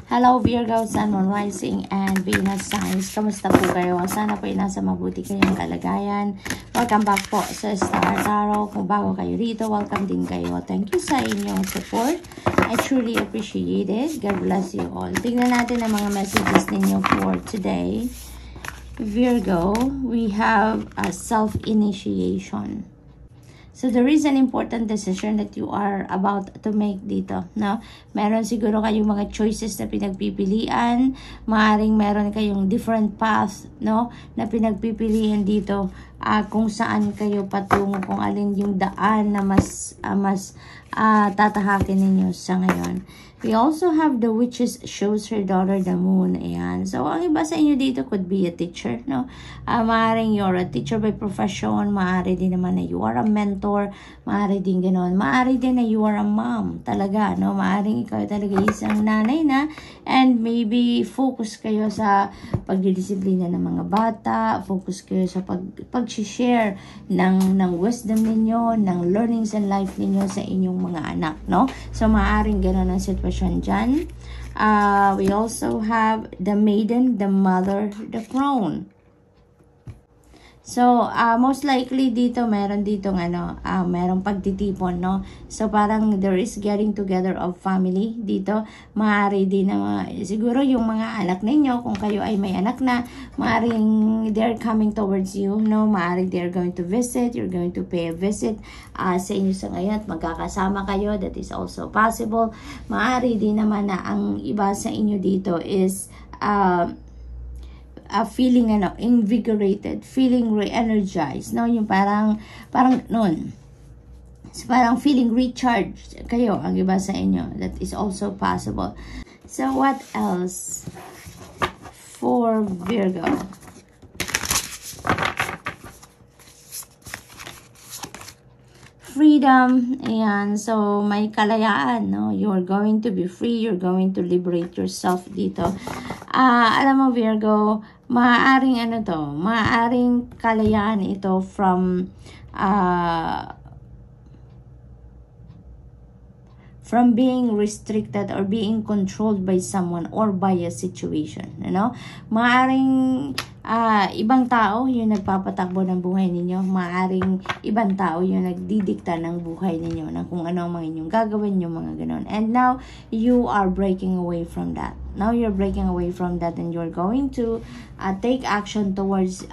Hello Virgo, Sun, Moon, Rising, and Venus signs. Kamusta po kayo? Sana po ay nasa mabuti kayong kalagayan. Welcome back po sa Star Tarot. Kung bago kayo dito, welcome din kayo. Thank you sa inyong support. I truly appreciate it. God bless you all. Tingnan natin ang mga messages ninyo for today. Virgo, we have a self-initiation. So, there is an important decision that you are about to make dito, no? Meron siguro kayong mga choices na pinagpipilian. Maaring meron kayong different path, no? Na pinagpipilian dito kung saan kayo patungo, kung alin yung daan na mas tatahakin ninyo sa ngayon. We also have the witches shows her daughter the moon. Ayan. So, ang iba sa inyo dito could be a teacher, no? Maaaring you're a teacher by profession. Maaari din naman na you are a mentor. Maaari din ganoon. Maaari din na you are a mom. Talaga, no? Maaaring ikaw talaga isang nanay na. And maybe focus kayo sa pagdidisiplina ng mga bata. Focus kayo sa pag-share ng wisdom ninyo, ng learnings and life ninyo sa inyong mga anak, no? So, maaaring ganoon ang sitwasyon dyan. We also have the maiden, the mother, the crone. So, most likely dito, meron ditong merong pagtitipon, no? So, parang there is getting together of family dito. Maaari din na, siguro yung mga anak ninyo, kung kayo ay may anak na, maaring they're coming towards you, no? Maaari they're going to visit, you're going to pay a visit sa inyo sa ngayon at magkakasama kayo. That is also possible. Maaari din naman na ang iba sa inyo dito is, feeling invigorated, feeling re-energized, no? Yung parang noon. So, parang feeling recharged kayo, ang iba sa inyo. That is also possible. So, what else for Virgo? Freedom, ayan, so may kalayaan, no? You're going to be free, you're going to liberate yourself dito. Alam mo Virgo, maaaring maaaring kalayaan ito from being restricted or being controlled by someone or by a situation, you know? Maaring ibang tao yung nagpapatakbo ng buhay ninyo. Maaring ibang tao yung nagdidikta ng buhay ninyo, na kung ano ang mga inyong gagawin, yung mga ganon. And now, you are breaking away from that. Now, you're breaking away from that and you're going to take action towards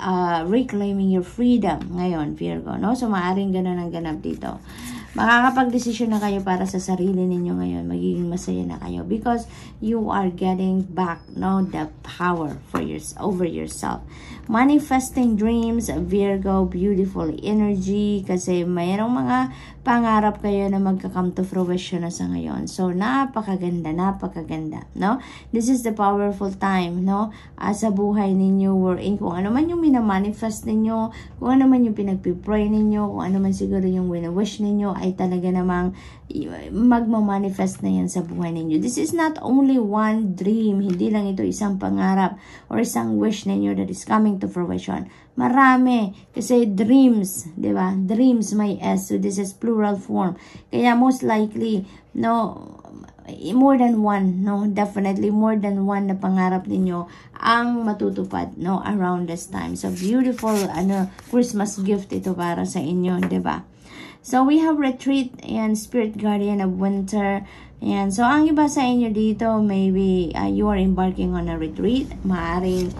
reclaiming your freedom ngayon, Virgo, no? So, maaring ganon ang ganap dito. Makakapag-desisyon na kayo para sa sarili ninyo ngayon. Magiging masaya na kayo because you are getting back, no, the power for over yourself. Manifesting dreams, Virgo, beautiful energy kasi mayroong mga pangarap kayo na magka-come to fruition na sa ngayon. So, napakaganda, no? This is the powerful time, no? Sa buhay ninyo, wherein kung ano man yung minamanifest ninyo, kung ano man yung pinagpipray ninyo, kung ano man siguro yung wina-wish ninyo, ay talaga namang magmamanifest na yan sa buhay ninyo. This is not only one dream. Hindi lang ito isang pangarap or isang wish ninyo that is coming to fruition. Marami. Kasi dreams, di ba? Dreams may S. So, this is plural form. Kaya most likely, no, more than one, no? Definitely more than one na pangarap ninyo ang matutupad, no? Around this time. So, beautiful, Christmas gift ito para sa inyo, di ba? So, we have retreat and spirit guardian of winter. Ayan. So, ang iba sa inyo dito, maybe you are embarking on a retreat. Maaari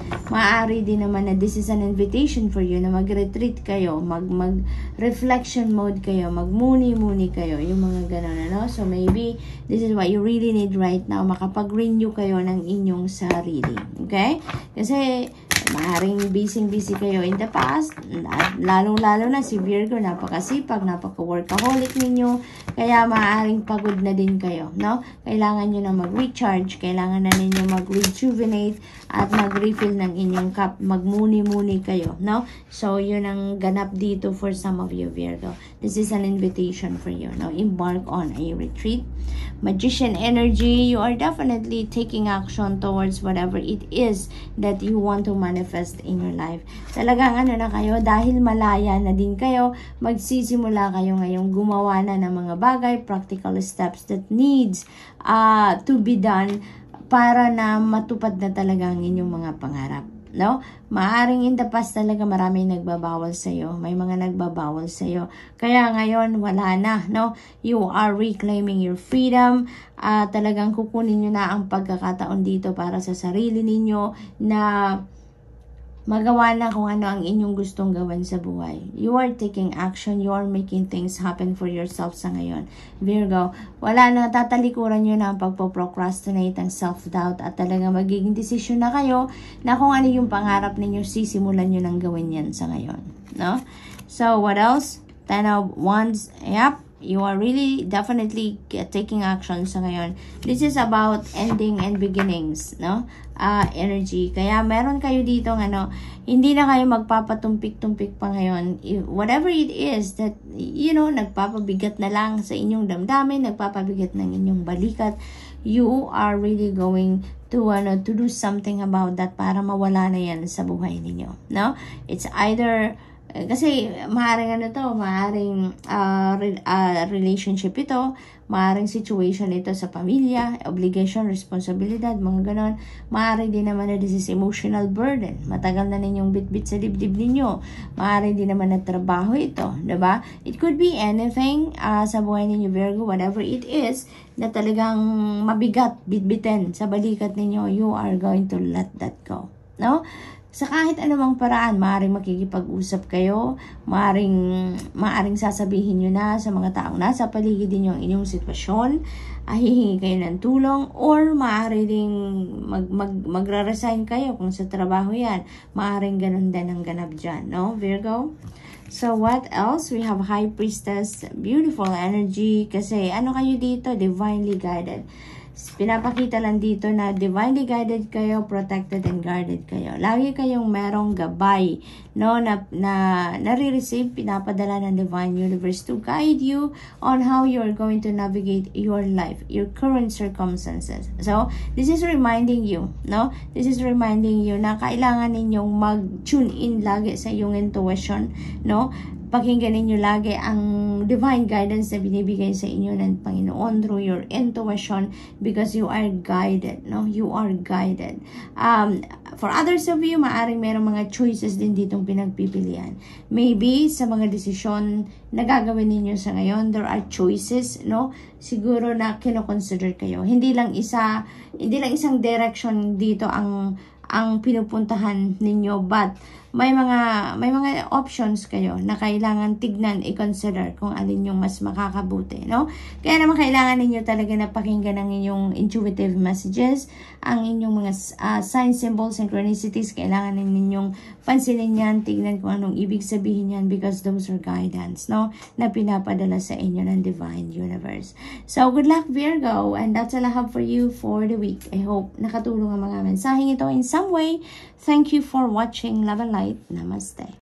din naman na this is an invitation for you na mag-retreat kayo, mag-reflection mode kayo, mag-muni-muni kayo, yung mga ganun, ano? So, maybe this is what you really need right now, makapag-renew kayo ng inyong sarili. Okay? Kasi, maaaring busy kayo in the past, lalong-lalo na si Virgo, napakasipag, napaka-workaholic ninyo, kaya maaaring pagod na din kayo, no? Kailangan nyo na mag-recharge, kailangan na ninyo mag-rejuvenate at mag-refill ng inyong cup, magmuni-muni kayo, no? So, yun ang ganap dito for some of you, Virgo. This is an invitation for you, no? Embark on a retreat. Magician energy, you are definitely taking action towards whatever it is that you want to manifest in your life. Talagang na kayo, dahil malaya na din kayo, magsisimula kayo ngayong gumawa na ng mga bagay, practical steps that needs to be done para na matupad na talaga ang inyong mga pangarap. No? Maaring in the past talaga maraming nagbabawal sa'yo. May mga nagbabawal sa'yo. Kaya ngayon, wala na. No? You are reclaiming your freedom. Talagang kukunin nyo na ang pagkakataon dito para sa sarili ninyo na magawa na kung ano ang inyong gustong gawin sa buhay. You are taking action. You are making things happen for yourself sa ngayon. Virgo, wala na, tatalikuran nyo na ang pagpo-procrastinate, ang self-doubt, at talaga magiging desisyon na kayo na kung ano yung pangarap ninyo, sisimulan nyo nang gawin yan sa ngayon. No? So, what else? 10 of Wands. Yep. You are really definitely taking action sa ngayon. This is about ending and beginnings, no? Energy. Kaya meron kayo dito hindi na kayo magpapatumpik-tumpik pa ngayon. Whatever it is that, nagpapabigat na lang sa inyong damdamin, nagpapabigat ng inyong balikat, you are really going to do something about that para mawala na yan sa buhay ninyo, no? It's either kasi maaaring relationship ito, maaaring situation ito sa pamilya, obligation, responsibilidad, mga ganon. Maaaring din naman na this is emotional burden. Matagal na ninyong bit-bit sa dibdib ninyo. Maaaring din naman na trabaho ito, diba? It could be anything sa buhay ninyo, Virgo, whatever it is, na talagang mabigat, bit-bitin sa balikat ninyo, you are going to let that go, no? Sa kahit anumang paraan, maaaring makikipag-usap kayo, maaaring sasabihin nyo na sa mga taong nasa paligid ninyo ang inyong sitwasyon, hihingi kayo ng tulong, or maaaring magra-resign kayo kung sa trabaho yan. Maaaring ganun din ang ganap dyan, no, Virgo? So, what else? We have High Priestess, beautiful energy, kasi kayo dito? Divinely guided. Pinapakita lang dito na divinely guided kayo, protected and guarded kayo. Lagi kayong merong gabay, no, na nare-receive, pinapadala ng divine universe to guide you on how you are going to navigate your life, your current circumstances. So, this is reminding you, no? This is reminding you na kailangan ninyong mag-tune in lagi sa iyong intuition, no? Pakinggan ninyo lagi ang divine guidance na binibigay sa inyo ng Panginoon through your intuition, because you are guided, no? You are guided. For others of you, maaring merong mga choices din ditong pinagpipilian. Maybe sa mga desisyon na gagawin ninyo sa ngayon, there are choices, no? Siguro na kino-consider kayo. Hindi lang isang direction dito ang pinupuntahan ninyo, but may mga options kayo na kailangan tignan, i-consider kung alin yung mas makakabuti, no? Kaya naman kailangan ninyo talaga na pakinggan ang inyong intuitive messages, ang inyong mga signs, symbols, synchronicities. Kailangan ninyong pansinin yan, tignan kung anong ibig sabihin yan, because those are guidance, no? Na pinapadala sa inyo ng divine universe. So, good luck, Virgo, and that's all I have for you for the week. I hope nakatulong ang mga mensaheng ito in some way. Thank you for watching. Love and light. Namaste.